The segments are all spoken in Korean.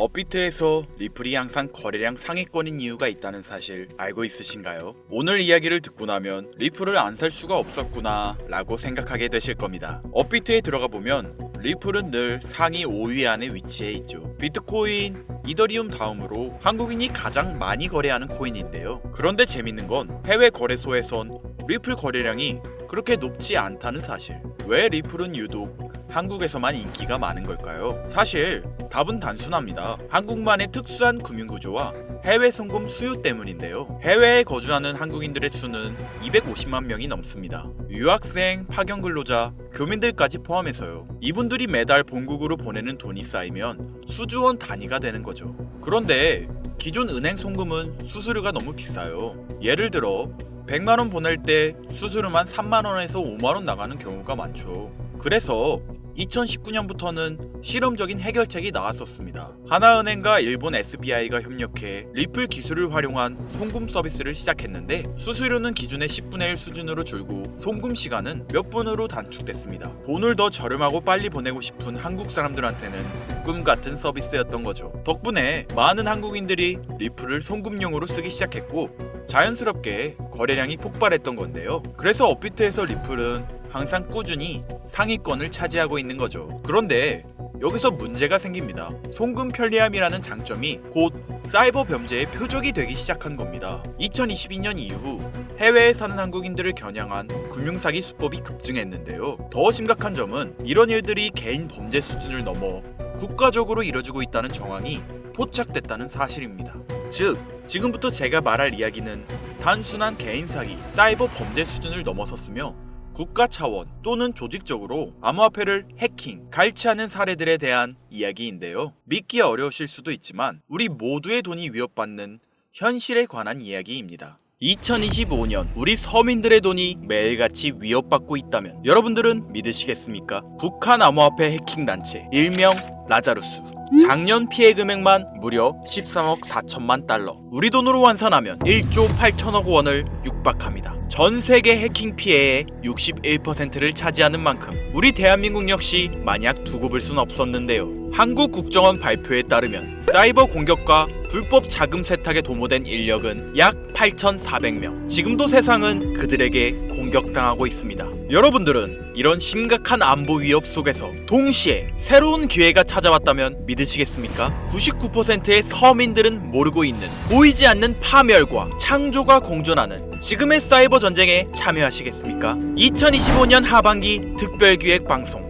업비트에서 리플이 항상 거래량 상위권인 이유가 있다는 사실 알고 있으신가요? 오늘 이야기를 듣고 나면 리플을 안 살 수가 없었구나 라고 생각하게 되실 겁니다. 업비트에 들어가 보면 리플은 늘 상위 5위 안에 위치해 있죠. 비트코인, 이더리움 다음으로 한국인이 가장 많이 거래하는 코인인데요. 그런데 재밌는 건 해외 거래소에선 리플 거래량이 그렇게 높지 않다는 사실. 왜 리플은 유독 한국에서만 인기가 많은 걸까요? 사실 답은 단순합니다. 한국만의 특수한 금융구조와 해외 송금 수요 때문인데요. 해외에 거주하는 한국인들의 수는 250만 명이 넘습니다. 유학생, 파견 근로자, 교민들까지 포함해서요. 이분들이 매달 본국으로 보내는 돈이 쌓이면 수조원 단위가 되는 거죠. 그런데 기존 은행 송금은 수수료가 너무 비싸요. 예를 들어 100만원 보낼 때 수수료만 3만원에서 5만원 나가는 경우가 많죠. 그래서 2019년부터는 실험적인 해결책이 나왔었습니다. 하나은행과 일본 SBI가 협력해 리플 기술을 활용한 송금 서비스를 시작했는데 수수료는 기존의 10분의 1 수준으로 줄고 송금 시간은 몇 분으로 단축됐습니다. 돈을 더 저렴하고 빨리 보내고 싶은 한국 사람들한테는 꿈같은 서비스였던 거죠. 덕분에 많은 한국인들이 리플을 송금용으로 쓰기 시작했고 자연스럽게 거래량이 폭발했던 건데요. 그래서 업비트에서 리플은 항상 꾸준히 상위권을 차지하고 있는 거죠. 그런데 여기서 문제가 생깁니다. 송금 편리함이라는 장점이 곧 사이버 범죄의 표적이 되기 시작한 겁니다. 2022년 이후 해외에 사는 한국인들을 겨냥한 금융사기 수법이 급증했는데요. 더 심각한 점은 이런 일들이 개인 범죄 수준을 넘어 국가적으로 이뤄지고 있다는 정황이 포착됐다는 사실입니다. 즉, 지금부터 제가 말할 이야기는 단순한 개인 사기, 사이버 범죄 수준을 넘어섰으며 국가 차원 또는 조직적으로 암호화폐를 해킹, 갈취하는 사례들에 대한 이야기인데요. 믿기 어려우실 수도 있지만 우리 모두의 돈이 위협받는 현실에 관한 이야기입니다. 2025년 우리 서민들의 돈이 매일같이 위협받고 있다면 여러분들은 믿으시겠습니까? 북한 암호화폐 해킹 단체 일명 라자루스, 작년 피해 금액만 무려 13억 4천만 달러, 우리 돈으로 환산하면 1조 8천억 원을 육박합니다. 전 세계 해킹 피해의 61%를 차지하는 만큼 우리 대한민국 역시 마냥 두고 볼 순 없었는데요. 한국 국정원 발표에 따르면 사이버 공격과 불법 자금 세탁에 도모된 인력은 약 8,400명. 지금도 세상은 그들에게 공격당하고 있습니다. 여러분들은 이런 심각한 안보 위협 속에서 동시에 새로운 기회가 찾아왔다면 믿으시겠습니까? 99%의 서민들은 모르고 있는 보이지 않는 파멸과 창조가 공존하는 지금의 사이버 전쟁에 참여하시겠습니까? 2025년 하반기 특별기획 방송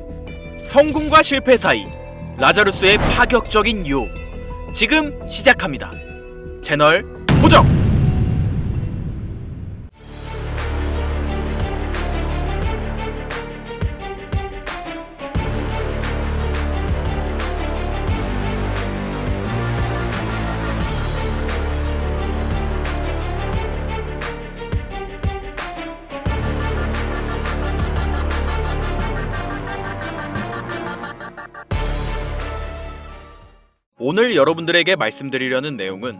성공과 실패 사이 라자루스의 파격적인 유혹 지금 시작합니다. 채널 고정! 오늘 여러분들에게 말씀드리려는 내용은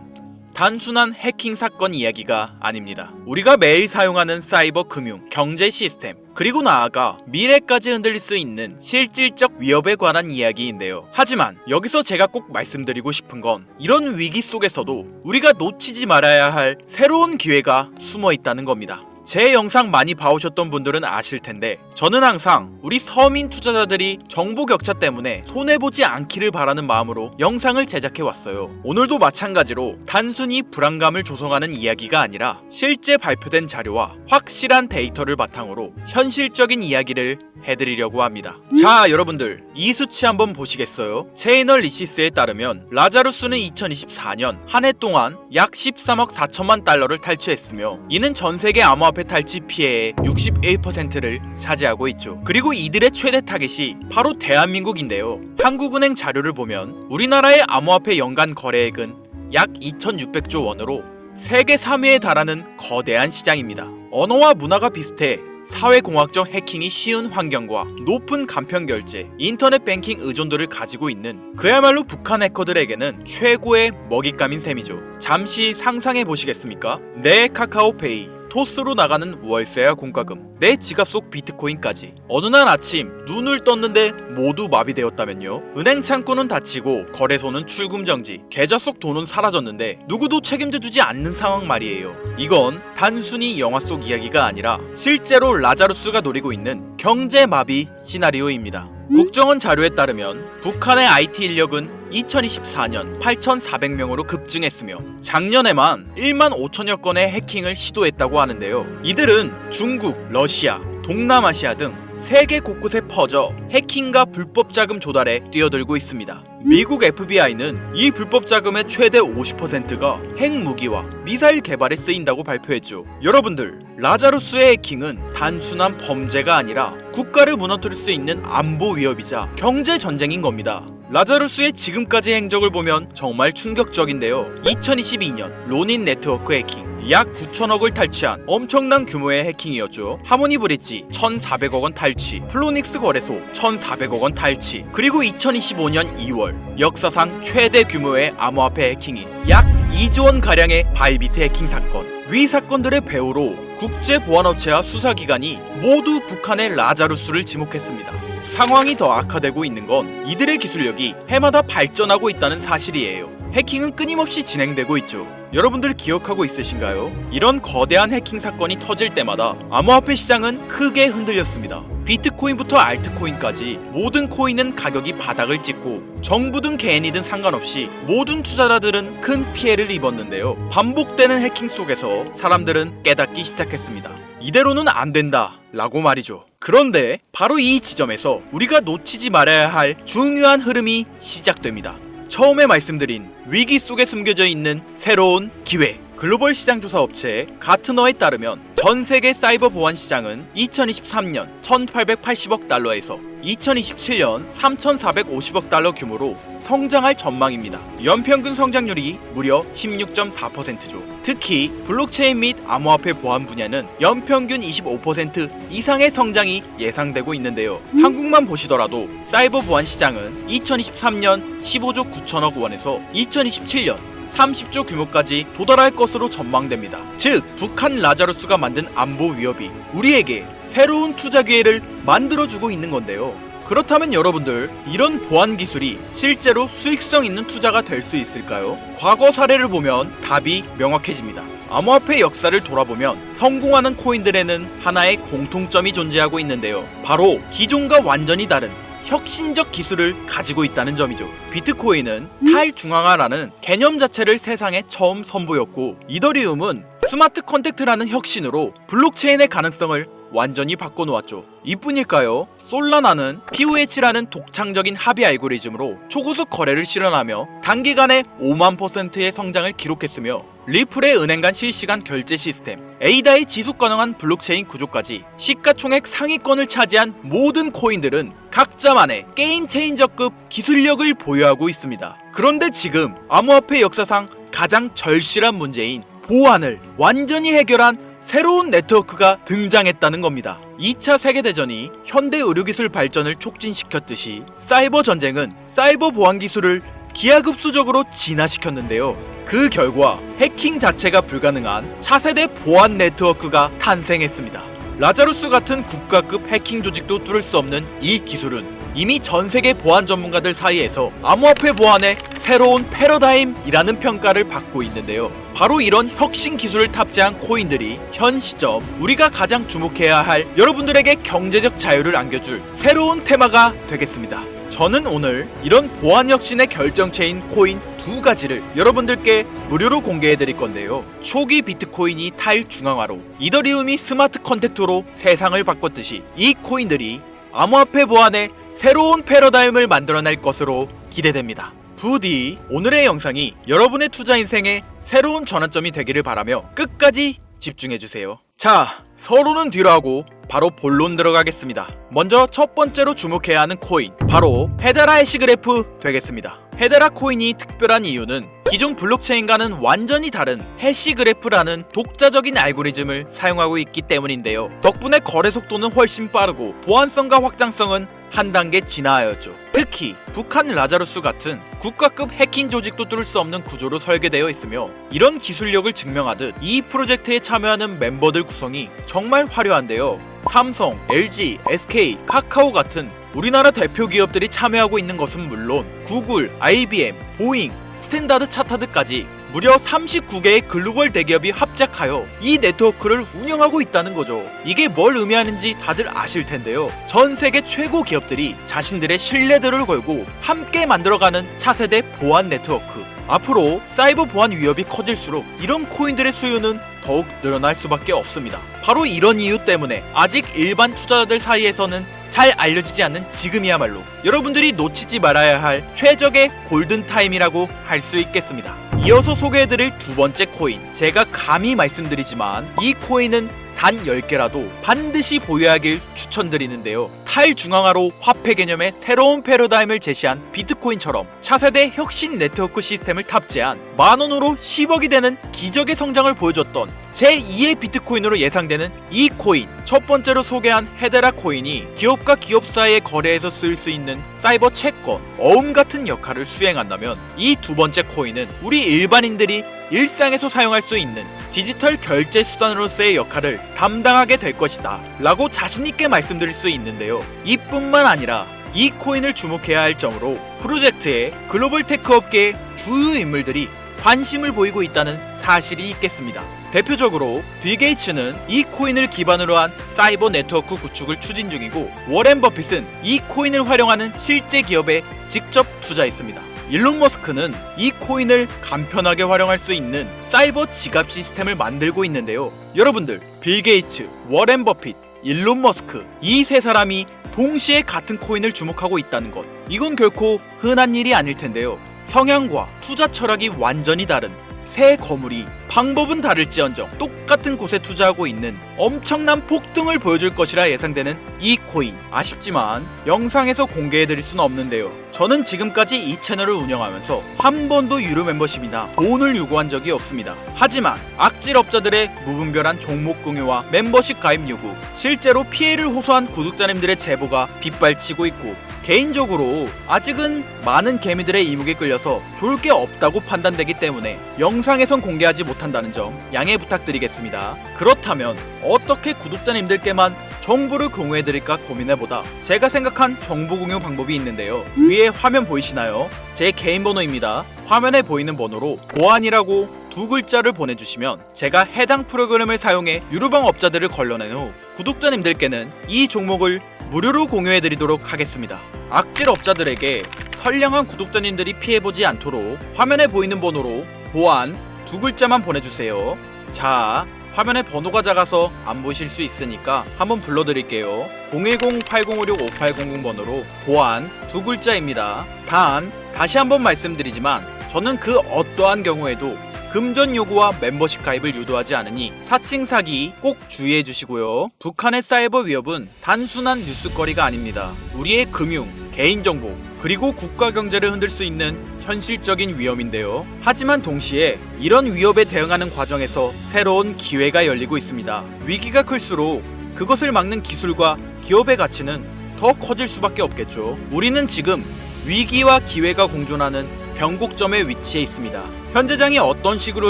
단순한 해킹 사건 이야기가 아닙니다. 우리가 매일 사용하는 사이버 금융, 경제 시스템, 그리고 나아가 미래까지 흔들릴 수 있는 실질적 위협에 관한 이야기인데요. 하지만 여기서 제가 꼭 말씀드리고 싶은 건 이런 위기 속에서도 우리가 놓치지 말아야 할 새로운 기회가 숨어 있다는 겁니다. 제 영상 많이 봐오셨던 분들은 아실 텐데 저는 항상 우리 서민 투자자들이 정보 격차 때문에 손해보지 않기를 바라는 마음으로 영상을 제작해왔어요. 오늘도 마찬가지로 단순히 불안감을 조성하는 이야기가 아니라 실제 발표된 자료와 확실한 데이터를 바탕으로 현실적인 이야기를 해드리려고 합니다. 자, 여러분들 이 수치 한번 보시겠어요? 체이널리시스에 따르면 라자루스는 2024년 한 해 동안 약 13억 4천만 달러를 탈취했으며 이는 전세계 암호화폐 탈취 피해의 61%를 차지하고 있죠. 그리고 이들의 최대 타겟이 바로 대한민국인데요. 한국은행 자료를 보면 우리나라의 암호화폐 연간 거래액은 약 2,600조 원으로 세계 3위에 달하는 거대한 시장입니다. 언어와 문화가 비슷해 사회공학적 해킹이 쉬운 환경과 높은 간편 결제, 인터넷 뱅킹 의존도를 가지고 있는 그야말로 북한 해커들에게는 최고의 먹잇감인 셈이죠. 잠시 상상해 보시겠습니까? 내 카카오페이, 토스로 나가는 월세와 공과금, 내 지갑 속 비트코인까지. 어느 날 아침 눈을 떴는데 모두 마비되었다면요. 은행 창구는 닫히고 거래소는 출금 정지, 계좌 속 돈은 사라졌는데 누구도 책임져주지 않는 상황 말이에요. 이건 단순히 영화 속 이야기가 아니라 실제로 라자루스가 노리고 있는 경제 마비 시나리오입니다. 국정원 자료에 따르면 북한의 IT 인력은 2024년 8,400명으로 급증했으며 작년에만 1만 5천여 건의 해킹을 시도했다고 하는데요. 이들은 중국, 러시아, 동남아시아 등 세계 곳곳에 퍼져 해킹과 불법 자금 조달에 뛰어들고 있습니다. 미국 FBI는 이 불법 자금의 최대 50%가 핵무기와 미사일 개발에 쓰인다고 발표했죠. 여러분들, 라자루스의 해킹은 단순한 범죄가 아니라 국가를 무너뜨릴 수 있는 안보 위협이자 경제 전쟁인 겁니다. 라자루스의 지금까지 행적을 보면 정말 충격적인데요. 2022년 로닌 네트워크 해킹, 약 9천억을 탈취한 엄청난 규모의 해킹이었죠. 하모니 브릿지 1,400억 원 탈취, 플로닉스 거래소 1,400억 원 탈취, 그리고 2025년 2월 역사상 최대 규모의 암호화폐 해킹인 약 2조 원 가량의 바이비트 해킹 사건. 위 사건들의 배후로 국제보안업체와 수사기관이 모두 북한의 라자루스를 지목했습니다. 상황이 더 악화되고 있는 건 이들의 기술력이 해마다 발전하고 있다는 사실이에요. 해킹은 끊임없이 진행되고 있죠. 여러분들 기억하고 있으신가요? 이런 거대한 해킹 사건이 터질 때마다 암호화폐 시장은 크게 흔들렸습니다. 비트코인부터 알트코인까지 모든 코인은 가격이 바닥을 찍고 정부든 개인이든 상관없이 모든 투자자들은 큰 피해를 입었는데요. 반복되는 해킹 속에서 사람들은 깨닫기 시작했습니다. 이대로는 안 된다 라고 말이죠. 그런데 바로 이 지점에서 우리가 놓치지 말아야 할 중요한 흐름이 시작됩니다. 처음에 말씀드린 위기 속에 숨겨져 있는 새로운 기회. 글로벌 시장 조사 업체 가트너에 따르면 전 세계 사이버 보안 시장은 2023년 1,880억 달러에서 2027년 3,450억 달러 규모로 성장할 전망입니다. 연평균 성장률이 무려 16.4%죠. 특히 블록체인 및 암호화폐 보안 분야는 연평균 25% 이상의 성장이 예상되고 있는데요. 한국만 보시더라도 사이버 보안 시장은 2023년 15조 9천억 원에서 2027년 30조 규모까지 도달할 것으로 전망됩니다. 즉, 북한 라자루스가 만든 안보 위협이 우리에게 새로운 투자 기회를 만들어주고 있는 건데요. 그렇다면 여러분들, 이런 보안 기술이 실제로 수익성 있는 투자가 될 수 있을까요? 과거 사례를 보면 답이 명확해집니다. 암호화폐 역사를 돌아보면 성공하는 코인들에는 하나의 공통점이 존재하고 있는데요. 바로 기존과 완전히 다른 혁신적 기술을 가지고 있다는 점이죠. 비트코인은 탈중앙화라는 개념 자체를 세상에 처음 선보였고, 이더리움은 스마트 컨택트라는 혁신으로 블록체인의 가능성을 완전히 바꿔놓았죠. 이뿐일까요? 솔라나는 POH라는 독창적인 합의 알고리즘으로 초고속 거래를 실현하며 단기간에 5만%의 성장을 기록했으며, 리플의 은행 간 실시간 결제 시스템, 에이다의 지속 가능한 블록체인 구조까지 시가총액 상위권을 차지한 모든 코인들은 각자만의 게임 체인저급 기술력을 보유하고 있습니다. 그런데 지금 암호화폐 역사상 가장 절실한 문제인 보안을 완전히 해결한 새로운 네트워크가 등장했다는 겁니다. 2차 세계대전이 현대 의료기술 발전을 촉진시켰듯이 사이버 전쟁은 사이버 보안 기술을 기하급수적으로 진화시켰는데요. 그 결과 해킹 자체가 불가능한 차세대 보안 네트워크가 탄생했습니다. 라자루스 같은 국가급 해킹 조직도 뚫을 수 없는 이 기술은 이미 전 세계 보안 전문가들 사이에서 암호화폐 보안의 새로운 패러다임이라는 평가를 받고 있는데요. 바로 이런 혁신 기술을 탑재한 코인들이 현 시점 우리가 가장 주목해야 할 여러분들에게 경제적 자유를 안겨줄 새로운 테마가 되겠습니다. 저는 오늘 이런 보안 혁신의 결정체인 코인 두 가지를 여러분들께 무료로 공개해 드릴 건데요. 초기 비트코인이 탈중앙화로, 이더리움이 스마트 컨택트로 세상을 바꿨듯이 이 코인들이 암호화폐 보안의 새로운 패러다임을 만들어낼 것으로 기대됩니다. 부디 오늘의 영상이 여러분의 투자 인생에 새로운 전환점이 되기를 바라며 끝까지 집중해주세요. 자, 서론은 뒤로 하고 바로 본론 들어가겠습니다. 먼저 첫 번째로 주목해야 하는 코인, 바로 헤데라 해시그래프 되겠습니다. 헤데라 코인이 특별한 이유는 기존 블록체인과는 완전히 다른 해시그래프라는 독자적인 알고리즘을 사용하고 있기 때문인데요. 덕분에 거래 속도는 훨씬 빠르고 보안성과 확장성은 한 단계 진화하였죠. 특히 북한 라자루스 같은 국가급 해킹 조직도 뚫을 수 없는 구조로 설계되어 있으며, 이런 기술력을 증명하듯 이 프로젝트에 참여하는 멤버들 구성이 정말 화려한데요. 삼성, LG, SK, 카카오 같은 우리나라 대표 기업들이 참여하고 있는 것은 물론 구글, IBM, 보잉, 스탠다드 차타드까지 무려 39개의 글로벌 대기업이 합작하여 이 네트워크를 운영하고 있다는 거죠. 이게 뭘 의미하는지 다들 아실 텐데요. 전 세계 최고 기업들이 자신들의 신뢰도를 걸고 함께 만들어가는 차세대 보안 네트워크. 앞으로 사이버 보안 위협이 커질수록 이런 코인들의 수요는 더욱 늘어날 수밖에 없습니다. 바로 이런 이유 때문에 아직 일반 투자자들 사이에서는 잘 알려지지 않는 지금이야말로 여러분들이 놓치지 말아야 할 최적의 골든타임이라고 할 수 있겠습니다. 이어서 소개해드릴 두 번째 코인, 제가 감히 말씀드리지만 이 코인은 단 10개라도 반드시 보유하길 추천드리는데요. 탈중앙화로 화폐 개념의 새로운 패러다임을 제시한 비트코인처럼 차세대 혁신 네트워크 시스템을 탑재한 만원으로 10억이 되는 기적의 성장을 보여줬던 제2의 비트코인으로 예상되는 이 코인. 첫 번째로 소개한 헤데라 코인이 기업과 기업 사이의 거래에서 쓰일 수 있는 사이버 채권, 어음 같은 역할을 수행한다면 이 두 번째 코인은 우리 일반인들이 일상에서 사용할 수 있는 디지털 결제 수단으로서의 역할을 담당하게 될 것이다 라고 자신있게 말씀드릴 수 있는데요. 이뿐만 아니라 이 코인을 주목해야 할 점으로 프로젝트에 글로벌 테크 업계의 주요 인물들이 관심을 보이고 있다는 사실이 있겠습니다. 대표적으로 빌 게이츠는 이 코인을 기반으로 한 사이버 네트워크 구축을 추진 중이고, 워렌 버핏은 이 코인을 활용하는 실제 기업에 직접 투자했습니다. 일론 머스크는 이 코인을 간편하게 활용할 수 있는 사이버 지갑 시스템을 만들고 있는데요. 여러분들, 빌 게이츠, 워렌 버핏, 일론 머스크, 이 세 사람이 동시에 같은 코인을 주목하고 있다는 것, 이건 결코 흔한 일이 아닐 텐데요. 성향과 투자 철학이 완전히 다른 새 거물이 방법은 다를지언정 똑같은 곳에 투자하고 있는 엄청난 폭등을 보여줄 것이라 예상되는 이 코인. 아쉽지만 영상에서 공개해드릴 수는 없는데요. 저는 지금까지 이 채널을 운영하면서 한 번도 유료 멤버십이나 돈을 요구한 적이 없습니다. 하지만 악질업자들의 무분별한 종목 공유와 멤버십 가입 요구, 실제로 피해를 호소한 구독자님들의 제보가 빗발치고 있고, 개인적으로 아직은 많은 개미들의 이목에 끌려서 좋을 게 없다고 판단되기 때문에 영상에선 공개하지 못한다는 점 양해 부탁드리겠습니다. 그렇다면 어떻게 구독자님들께만 정보를 공유해드릴까 고민해보다 제가 생각한 정보 공유 방법이 있는데요. 위에 화면 보이시나요? 제 개인 번호입니다. 화면에 보이는 번호로 보안이라고 두 글자를 보내주시면 제가 해당 프로그램을 사용해 유료방 업자들을 걸러낸 후 구독자님들께는 이 종목을 무료로 공유해드리도록 하겠습니다. 악질 업자들에게 선량한 구독자님들이 피해보지 않도록 화면에 보이는 번호로 보안 두 글자만 보내주세요. 자, 화면에 번호가 작아서 안 보실 수 있으니까 한번 불러드릴게요. 010-8056-5800 번호로 보안 두 글자입니다. 단, 다시 한번 말씀드리지만 저는 그 어떠한 경우에도 금전 요구와 멤버십 가입을 유도하지 않으니 사칭 사기 꼭 주의해 주시고요. 북한의 사이버 위협은 단순한 뉴스거리가 아닙니다. 우리의 금융, 개인정보, 그리고 국가 경제를 흔들 수 있는 현실적인 위험인데요. 하지만 동시에 이런 위협에 대응하는 과정에서 새로운 기회가 열리고 있습니다. 위기가 클수록 그것을 막는 기술과 기업의 가치는 더 커질 수밖에 없겠죠. 우리는 지금 위기와 기회가 공존하는 변곡점에 위치해 있습니다. 현재장이 어떤 식으로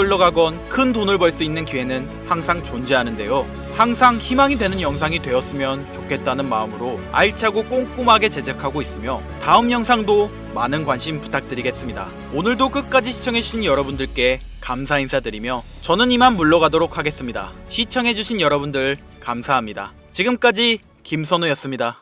흘러가건 큰 돈을 벌 수 있는 기회는 항상 존재하는데요. 항상 희망이 되는 영상이 되었으면 좋겠다는 마음으로 알차고 꼼꼼하게 제작하고 있으며 다음 영상도 많은 관심 부탁드리겠습니다. 오늘도 끝까지 시청해주신 여러분들께 감사 인사드리며 저는 이만 물러가도록 하겠습니다. 시청해주신 여러분들 감사합니다. 지금까지 김선우였습니다.